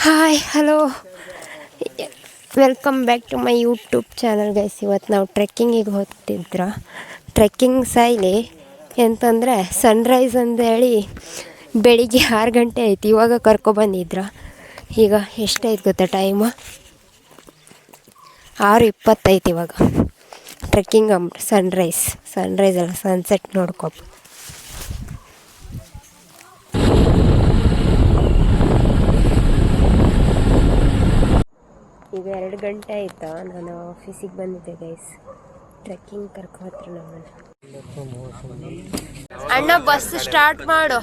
Hi hello welcome back to my YouTube channel guys. ಇವತ್ತು ನಾವು ಟ್ರೆಕ್ಕಿಂಗಿಗೆ ಹೋಗ್ತಿದ್ರ. ಟ್ರೆಕ್ಕಿಂಗ್ ಸೈಲಿ ಎಂತಂದರೆ ಸನ್ರೈಸ್ ಅಂದೇಳಿ ಬೆಳಿಗ್ಗೆ 6 ಗಂಟೆ ಆಯ್ತು. ಇವಾಗ ಕರ್ಕೊಬಂದಿದ್ರ. ಈಗ ಎಷ್ಟಾಯ್ತು ಗೊತ್ತಾ ಟೈಮು? 6:20 ಇವಾಗ. ಟ್ರೆಕ್ಕಿಂಗ್ ಸನ್ರೈಸ್ ಅಲ್ಲ, ಸನ್ಸೆಟ್ ನೋಡ್ಕೊ. ಈಗ 2 ಗಂಟೆ ಆಯಿತಾ, ನಾನು ಆಫೀಸಿಗೆ ಬಂದಿದ್ದೆ ಗೈಸ್. ಟ್ರೆಕ್ಕಿಂಗ್ ಕರ್ಕೋತ್ರ ನಮ್ಮನ್ನು. ಅಣ್ಣ ಬಸ್ ಸ್ಟಾರ್ಟ್ ಮಾಡು.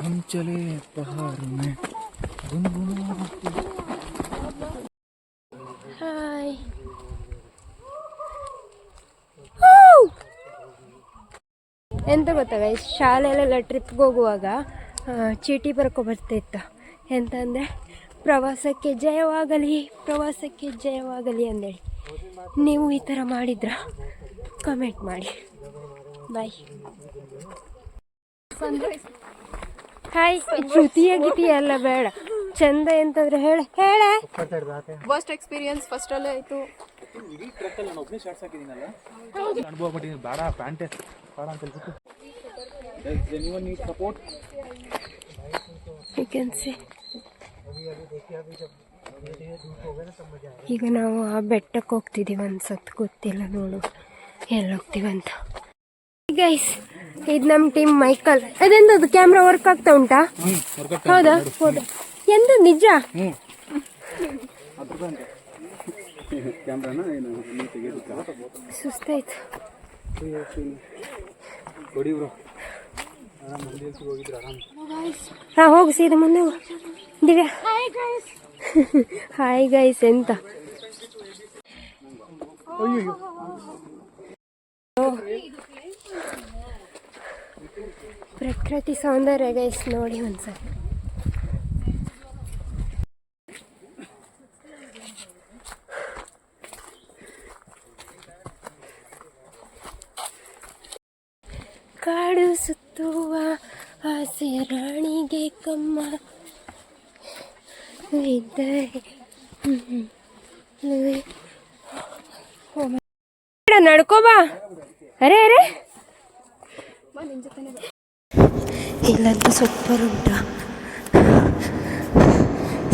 हम चले पहाड़ में ಹಾಯ್. ಎಂತ ಗೊತ್ತಾ ಗೈಸ್, ಶಾಲೆಯಲ್ಲೆಲ್ಲ ಟ್ರಿಪ್ಗೆ ಹೋಗುವಾಗ ಚೀಟಿ ಬರ್ಕೊಬರ್ತಿತ್ತು. ಎಂತಂದರೆ ಪ್ರವಾಸಕ್ಕೆ ಜಯವಾಗಲಿ ಅಂದೇಳಿ. ನೀವು ಈ ಥರ ಮಾಡಿದ್ರ ಕಮೆಂಟ್ ಮಾಡಿ. ಬಾಯ್. ಹಾಯ್. ಶ್ರುತಿಯ ಗೀತಿ ಎಲ್ಲ ಬೇಡ, ಚಂದ ಎಂತಂದ್ರೆ ಹೇಳ ಫಸ್ಟ್ ಎಕ್ಸ್ಪೀರಿಯನ್ಸ್ ಫಸ್ಟ್ ಅಲ್ಲೇ ಆಯ್ತು. ಅನುಭವ ಪಟ್ಟಿದ್ದೀನಿ. ಬೇಡ ಪ್ಯಾಂಟೆ ಬೇಡ ಅಂತ ಹೇಳ್ಬಿಟ್ಟು ಸಪೋರ್ಟ್. ಈಗ ನಾವು ಆ ಬೆಟ್ಟಕ್ಕೆ ಹೋಗ್ತಿದ್ದೀವಿ. ಅನ್ಸತ್ ಗೊತ್ತಿಲ್ಲ, ನೋಡು ಎಲ್ಲಿ ಹೋಗ್ತೀವಂತ. ಗೈಸ್, ಇದು ನಮ್ಮ ಟೀಮ್ ಮೈಕಲ್. ಅದೆಂದದು ಕ್ಯಾಮ್ರಾ ವರ್ಕ್ ಆಗ್ತಾ ಉಂಟಾ? ಹೌದಾ? ಎಂತ ನಿಜ? ಸುಸ್ತಾಯ್ತು. ಹೋಗಿ ಸೀದಾ ಮುಂದೆ ದಿವ್ಯಾ. Hi guys. ಎಂತ ಪ್ರಕೃತಿ ಸೌಂದರ್ಯ ಗೈಸ್, ನೋಡಿ ಒಂದ್ಸಲ. ಕಾಡು ಸುತ್ತುವ ಆಸೆ ರಾಣಿಗೆ ಕಮ್ಮ ಇದ್ದರೆ ನಡ್ಕೋಬಾ. ಅರೆ ಇಲ್ಲಂತೂ ಸೂಪರ್ ಉಂಟ.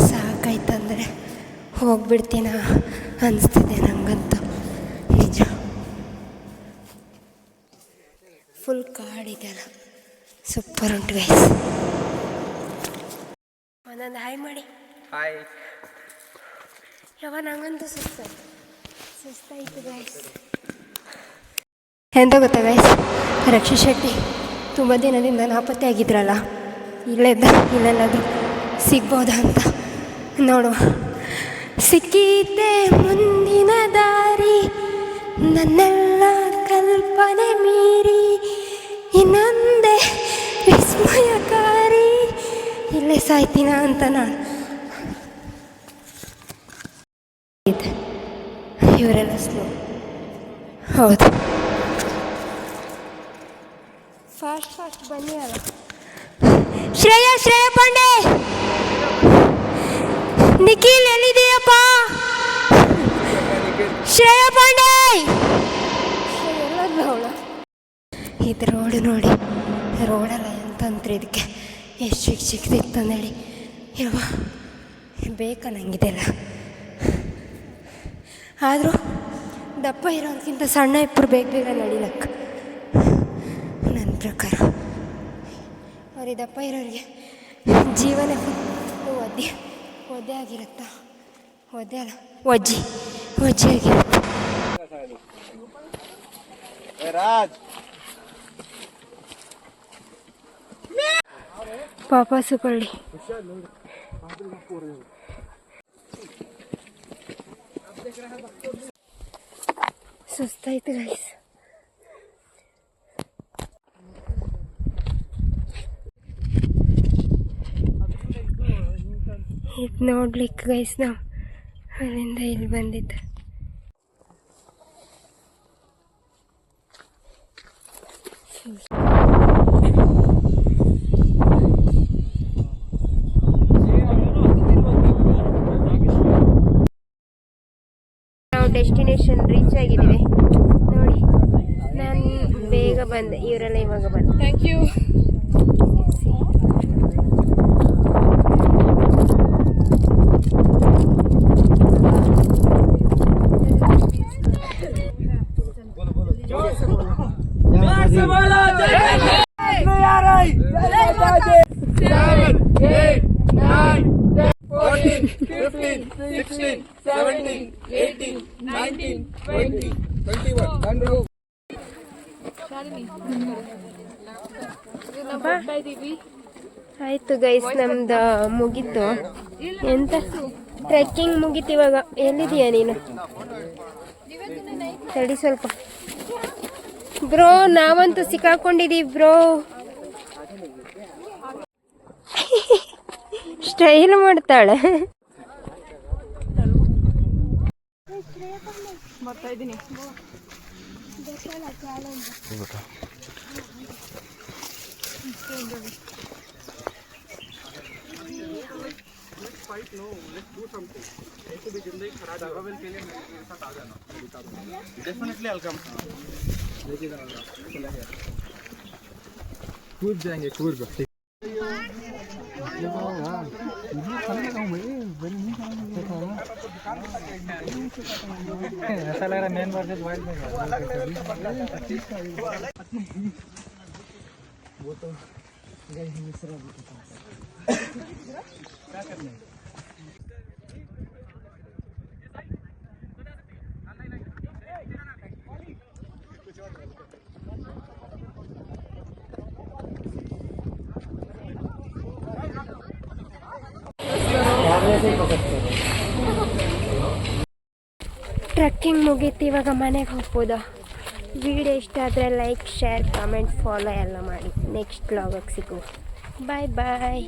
ಸಾಕಾಯ್ತಂದರೆ ಹೋಗ್ಬಿಡ್ತೀನ ಅನಿಸ್ತಿದೆ ನಂಗಂತೂ, ನಿಜ. ಫುಲ್ ಕಾಡಿದೆಲ್ಲ, ಸೂಪರ್ ಉಂಟು ಗೈಸ್. ಒಂದೊಂದು ಹಾಯ್ ಮಾಡಿ. ಹಾಯ್. ನಂಗಂತೂ ಸುಸ್ತಾಯ್ತು ಗೈಸ್. ಎಂತ ಗೊತ್ತಾ ಗೈಸ್, ರಕ್ಷಿ ಶೆಟ್ಟಿ ತುಂಬ ದಿನದಿಂದ ನಾಪತ್ತೆ ಆಗಿದ್ರಲ್ಲ. ಇಲ್ಲೆಲ್ಲಾದರೂ ಸಿಗ್ಬೋದಾ ಅಂತ ನೋಡುವ. ಸಿಕ್ಕಿದ್ದೆ ಮುಂದಿನ ದಾರಿ, ನನ್ನೆಲ್ಲ ಕಲ್ಪನೆ ಮೀರಿ, ಇನ್ನೊಂದೇ ವಿಸ್ಮಯಕಾರಿ. ಇಲ್ಲೇ ಸಾಯ್ತೀನ ಅಂತ ನಾನು. ಇವರೆಲ್ಲ ಸ್ಲೋ. ಹೌದು, ಫಾಸ್ಟ್ ಬನ್ನಿ ಅಲ್ಲ. ಶ್ರೇಯಾ ಪಾಂಡೆ, ನಿಖಿಲ್ ಎಲ್ಲಿದೆಯಪ್ಪ? ಶ್ರೇಯಾ ಪಾಂಡೆ ಎಲ್ಲದು ಅವಳ. ಇದು ರೋಡ್ ನೋಡಿ, ರೋಡಲ್ಲ ಎಂತಂದ್ರೆ ಇದಕ್ಕೆ ಎಷ್ಟು ಚಿಕ್ಕದಿತ್ತಂದೇಳಿ. ಯಾವ ಬೇಕಾ ನಂಗಿದೆಲ್ಲ. ಆದರೂ ದಪ್ಪ ಇರೋದಕ್ಕಿಂತ ಸಣ್ಣ ಇಬ್ಬರು ಬೇಗ ನಡಿಲಕ್ಕ ನನ್ನ ಪ್ರಕಾರ. ಅವ್ರಿಗೆ ದಪ್ಪ ಇರೋರಿಗೆ ಜೀವನ ಒದ್ದೆ ಆಗಿರುತ್ತಾ? ಒದ್ದೆ ಅಲ್ಲ, ಒಜ್ಜಿ ಆಗಿರುತ್ತೆ. ಪಾಪ ಸುಪಳ್ಳಿ. ಸುಸ್ತಾಯ್ತು ಗೈಸ್. ಇದು ನೋಡ್ಲಿಕ್ಕೆ ಗೈಸ್ ನಾವು ಅಲ್ಲಿಂದ ಇಲ್ಲಿ ಬಂದಿದ್ದು. ನಾವು ಡೆಸ್ಟಿನೇಷನ್ ರೀಚ್ ಆಗಿದ್ದೀವಿ ನೋಡಿ. ನಾನು ಬೇಗ ಬಂದೆ, ಇವರೆಲ್ಲ ಇವಾಗ ಬಂದೆ. Thank you. ಆಯ್ತು ಗೈಸ್, ನಮ್ದು ಮುಗೀತು. ಎಂತ ಟ್ರೆಕ್ಕಿಂಗ್ ಮುಗೀತು. ಇವಾಗ ಎಲ್ಲಿದೀಯ ನೀನು? ತಡಿ ಸ್ವಲ್ಪ ಬ್ರೋ, ನಾವಂತೂ ಸಿಕ್ಕಾಕೊಂಡಿದೀವಿ ಬ್ರೋ. ಸ್ಟೈಲ್ ಮಾಡ್ತಾಳೆ. ಬರ್ತಾ ಇದ್ದೀನಿ. Definitely welcome. कूद जाएंगे कूद. ऐसा लग रहा है मैन वर्सेस वाइल्ड में. वो तो गई मिश्रा क्या करना है. ಟ್ರೆಕ್ಕಿಂಗ್ ಮುಗೀತು, ಇವಾಗ ಮನೆಗೆ ಹೋಗ್ಬೋದಾ? ವಿಡಿಯೋ ಇಷ್ಟ ಆದರೆ ಲೈಕ್, ಶೇರ್, ಕಮೆಂಟ್, ಫಾಲೋ ಎಲ್ಲ ಮಾಡಿ. ನೆಕ್ಸ್ಟ್ ವ್ಲಾಗಕ್ಕೆ ಸಿಗು. ಬಾಯ್ ಬಾಯ್.